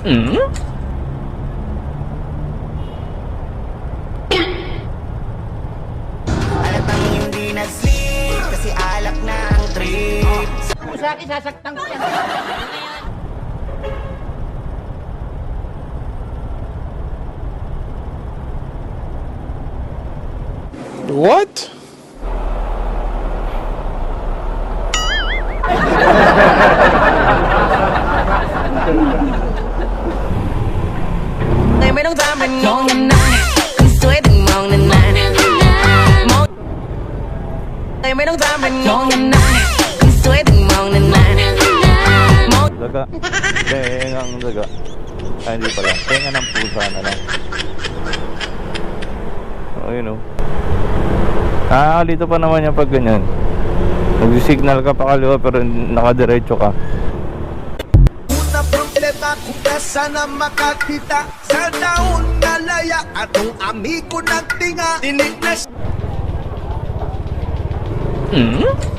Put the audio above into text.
Hmm? Alatang hindi nag-sleep kasi alak na ang trip. Kung sa akin, sasaktan ko yan. What? Tại mấy đống ra mình ngon năm nay Anh suối từng mong năm nay Tại mấy đống ra mình ngon năm nay Anh suối từng mong năm nay Daga. Tengang daga. Ay, hindi pala. Tenga ng pusa na lang. Oh, yun o. Dito pa naman yan pag ganyan. Nag-signal ka pa kaliwa pero nakadiretso ka. Una problema kung sana makakita sa taon na laya atong amigo nagtinga dinig na Hmm?